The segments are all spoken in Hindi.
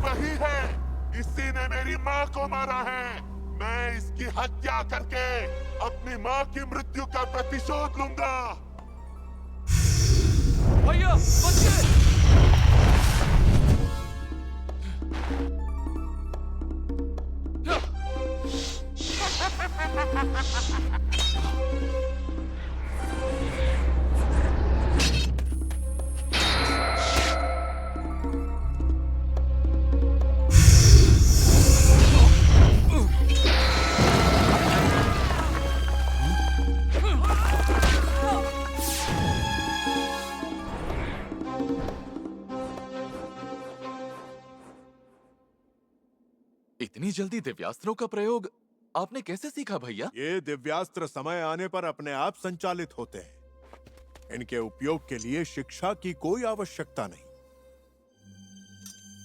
वही है। इसी ने मेरी माँ को मारा है। मैं इसकी हत्या करके अपनी माँ की मृत्यु का प्रतिशोध लूंगा। भैया बचिए! इतनी जल्दी दिव्यास्त्रों का प्रयोग आपने कैसे सीखा भैया? ये दिव्यास्त्र समय आने पर अपने आप संचालित होते हैं। इनके उपयोग के लिए शिक्षा की कोई आवश्यकता नहीं।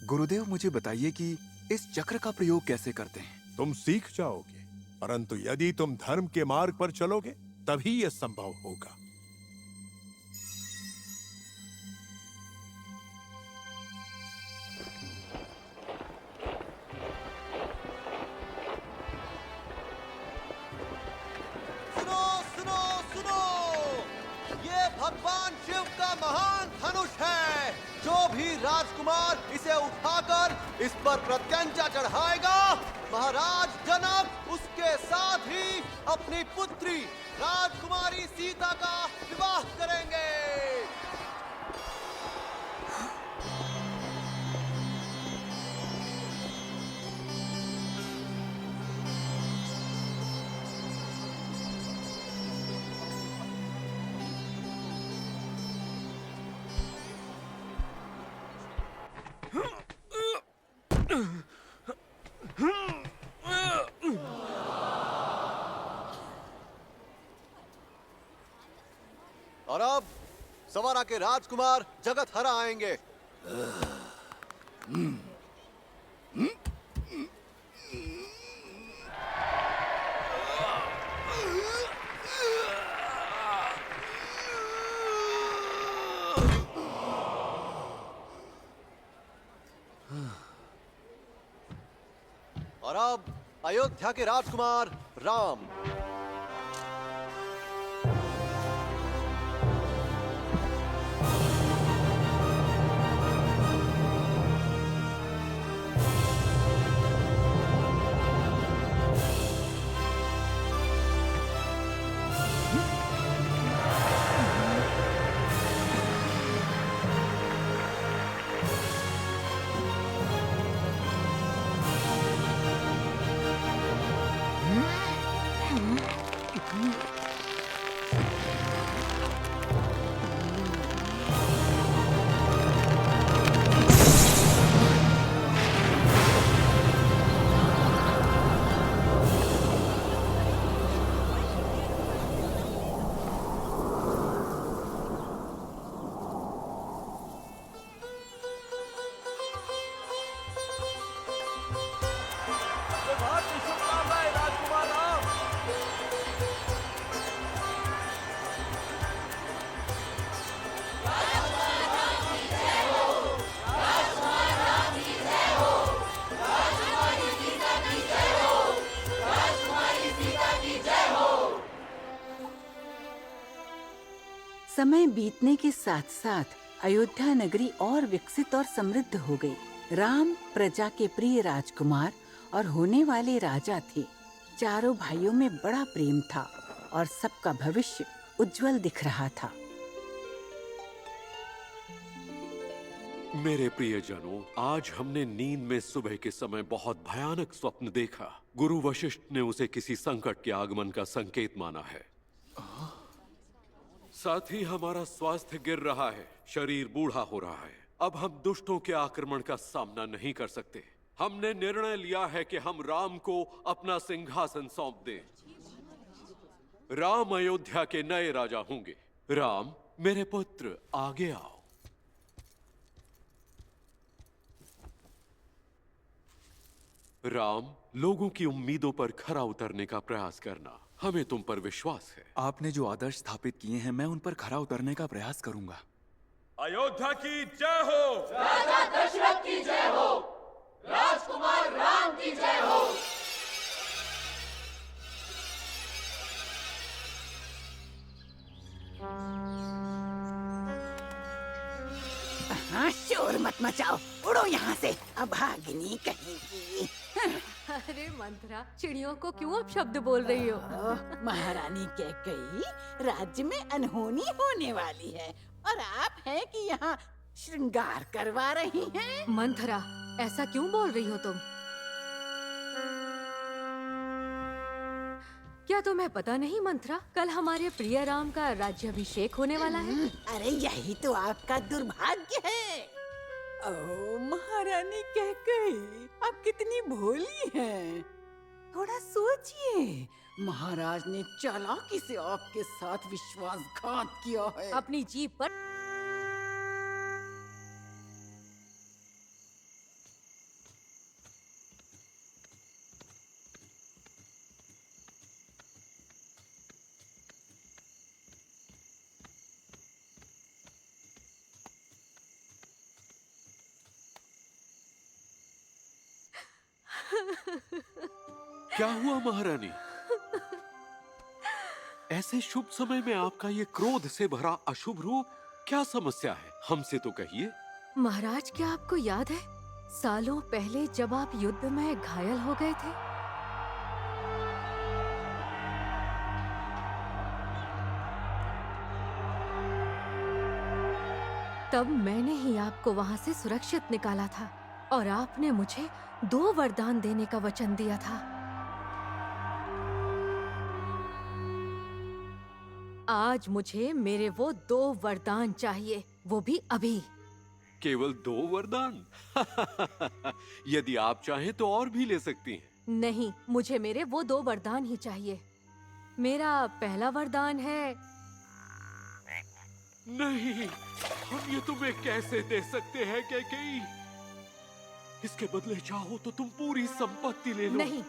गुरुदेव, मुझे बताइए कि इस चक्र का प्रयोग कैसे करते हैं? तुम सीख जाओगे, परंतु यदि तुम धर्म के मार्ग पर चलोगे तभी यह संभव होगा। भगवान शिव का महान धनुष है। जो भी राजकुमार इसे उठाकर इस पर प्रत्यंचा चढ़ाएगा, महाराज जनक उसके साथ ही अपनी पुत्री राजकुमारी सीता का विवाह करेंगे। और अब सवारा के राजकुमार जगत हरा आएंगे। और अब अयोध्या के राजकुमार राम। समय बीतने के साथ साथ अयोध्या नगरी और विकसित और समृद्ध हो गई। राम प्रजा के प्रिय राजकुमार और होने वाले राजा थे। चारों भाइयों में बड़ा प्रेम था और सबका भविष्य उज्जवल दिख रहा था। मेरे प्रियजनों, आज हमने नींद में सुबह के समय बहुत भयानक स्वप्न देखा। गुरु वशिष्ठ ने उसे किसी संकट के आगमन का संकेत माना है। साथ ही हमारा स्वास्थ्य गिर रहा है, शरीर बूढ़ा हो रहा है। अब हम दुष्टों के आक्रमण का सामना नहीं कर सकते। हमने निर्णय लिया है कि हम राम को अपना सिंहासन सौंप दें। राम अयोध्या के नए राजा होंगे। राम, मेरे पुत्र, आगे आओ। राम, लोगों की उम्मीदों पर खरा उतरने का प्रयास करना। हमें तुम पर विश्वास है। आपने जो आदर्श स्थापित किए हैं, मैं उन पर खरा उतरने का प्रयास करूंगा। अयोध्या की जय हो। राजा दशरथ की जय हो। हाँ, शोर मत मचाओ, उड़ो यहाँ से, अभागिनी कहेगी। अरे मंथरा, चिड़ियों को क्यों अब शब्द बोल रही हो? महारानी कैकेयी राज्य में अनहोनी होने वाली है और आप हैं कि यहाँ श्रृंगार करवा रही हैं। मंथरा, ऐसा क्यों बोल रही हो तुम? क्या तुम्हें पता नहीं मंथरा, कल हमारे प्रिय राम का राज्याभिषेक होने वाला है। अरे यही तो आपका दुर्भाग्य है। ओ महारानी कैकेयी, आप कितनी भोली हैं। थोड़ा सोचिए, महाराज ने चालाकी से आपके साथ विश्वासघात किया है। अपनी जीभ पर क्या हुआ महारानी? ऐसे शुभ समय में आपका ये क्रोध से भरा अशुभ रूप, क्या समस्या है? हमसे तो कहिए। महाराज, क्या आपको याद है सालों पहले जब आप युद्ध में घायल हो गए थे? तब मैंने ही आपको वहां से सुरक्षित निकाला था और आपने मुझे 2 वरदान देने का वचन दिया था। आज मुझे मेरे वो 2 वरदान चाहिए, वो भी अभी। केवल 2 वरदान? यदि आप चाहें तो और भी ले सकती हैं। नहीं, मुझे मेरे वो 2 वरदान ही चाहिए। मेरा पहला वरदान है। नहीं, हम ये तुम्हें कैसे दे सकते हैं कैकेयी? इसके बदले चाहो तो तुम पूरी संपत्ति ले लो। नहीं,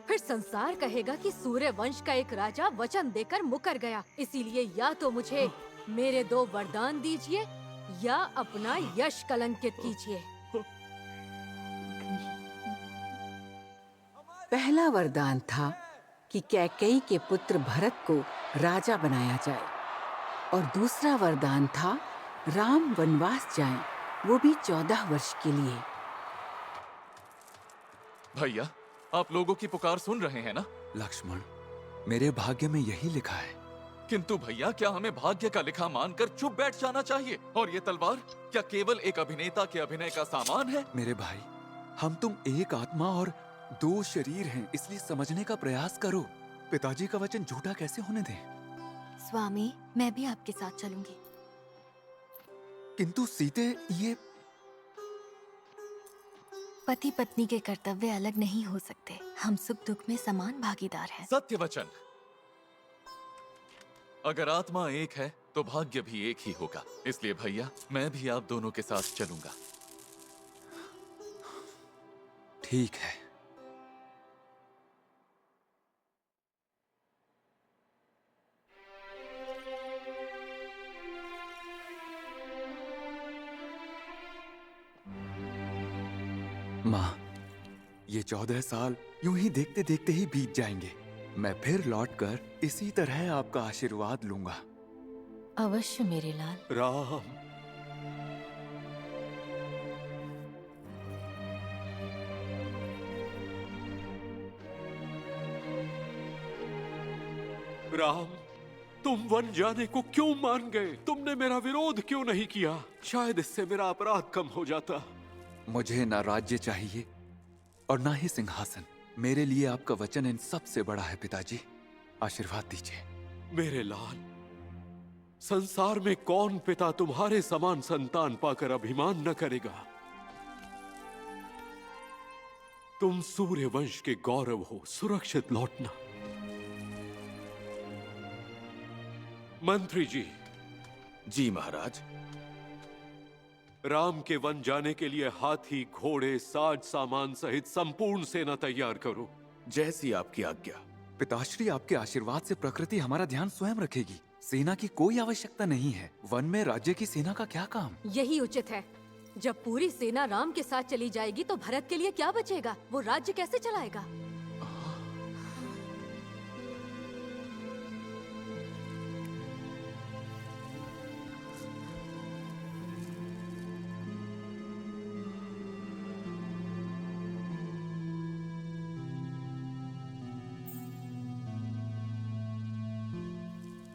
फिर संसार कहेगा कि सूर्य वंश का एक राजा वचन देकर मुकर गया। इसीलिए या तो मुझे मेरे 2 वरदान दीजिए या अपना यश कलंकित कीजिए। पहला वरदान था कि कैकेयी के पुत्र भरत को राजा बनाया जाए और दूसरा वरदान था राम वनवास जाएं, वो भी 14 वर्ष के लिए। भैया, आप लोगों की पुकार सुन रहे हैं ना? लक्ष्मण, मेरे भाग्य में यही लिखा है। किंतु भैया, क्या हमें भाग्य का लिखा मानकर चुप बैठ जाना चाहिए? और ये तलवार क्या केवल एक अभिनेता के अभिनय का सामान है? मेरे भाई, हम तुम एक आत्मा और 2 शरीर हैं, इसलिए समझने का प्रयास करो। पिताजी का वचन झूठा कैसे होने दें? स्वामी, मैं भी आपके साथ चलूंगी। किंतु सीते, ये पति पत्नी के कर्तव्य अलग नहीं हो सकते। हम सुख दुख में समान भागीदार हैं। सत्य वचन। अगर आत्मा एक है तो भाग्य भी एक ही होगा। इसलिए भैया, मैं भी आप दोनों के साथ चलूंगा। ठीक है। माँ, ये 14 साल यूं ही देखते देखते ही बीत जाएंगे। मैं फिर लौटकर इसी तरह आपका आशीर्वाद लूंगा। अवश्य मेरे लाल। राम, राम, तुम वन जाने को क्यों मान गए? तुमने मेरा विरोध क्यों नहीं किया? शायद इससे मेरा अपराध कम हो जाता। मुझे ना राज्य चाहिए और ना ही सिंहासन। मेरे लिए आपका वचन इन सबसे बड़ा है। पिताजी, आशीर्वाद दीजिए। मेरे लाल, संसार में कौन पिता तुम्हारे समान संतान पाकर अभिमान न करेगा? तुम सूर्य वंश के गौरव हो। सुरक्षित लौटना। मंत्री जी। जी महाराज। राम के वन जाने के लिए हाथी, घोड़े, साज सामान सहित संपूर्ण सेना तैयार करो। जैसी आपकी आज्ञा। पिताश्री, आपके आशीर्वाद से प्रकृति हमारा ध्यान स्वयं रखेगी। सेना की कोई आवश्यकता नहीं है। वन में राज्य की सेना का क्या काम? यही उचित है। जब पूरी सेना राम के साथ चली जाएगी तो भरत के लिए क्या बचेगा? वो राज्य कैसे चलाएगा?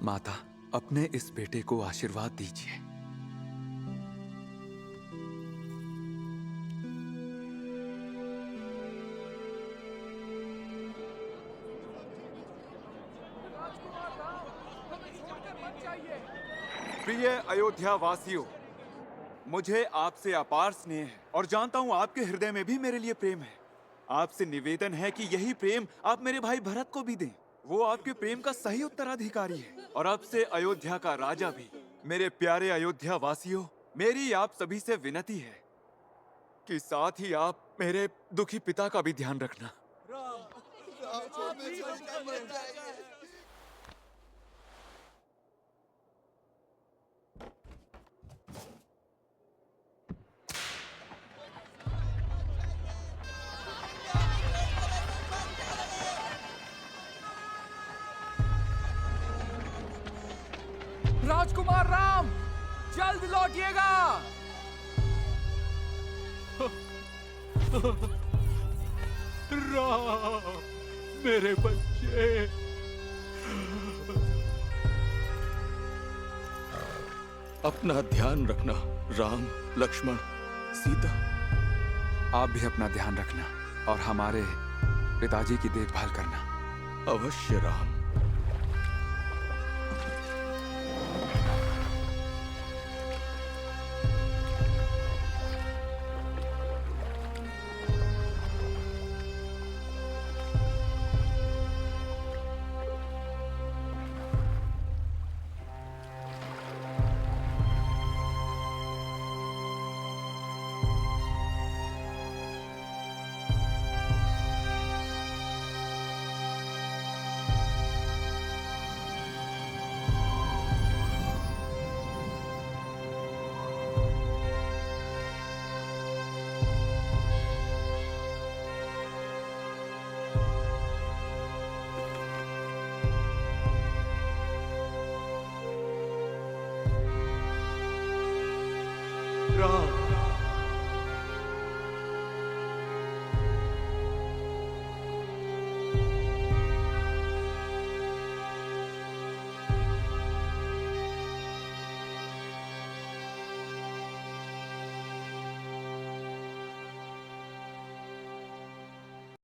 माता, अपने इस बेटे को आशीर्वाद दीजिए। प्रिय अयोध्या वासियों, मुझे आपसे अपार स्नेह है और जानता हूं आपके हृदय में भी मेरे लिए प्रेम है। आपसे निवेदन है कि यही प्रेम आप मेरे भाई भरत को भी दें। वो आपके प्रेम का सही उत्तराधिकारी है और अब से अयोध्या का राजा भी। मेरे प्यारे अयोध्या वासियों, मेरी आप सभी से विनती है कि साथ ही आप मेरे दुखी पिता का भी ध्यान रखना। राजकुमार राम, जल्द लौटिएगा। राम, मेरे बच्चे। अपना ध्यान रखना राम, लक्ष्मण, सीता। आप भी अपना ध्यान रखना और हमारे पिताजी की देखभाल करना। अवश्य राम। राम,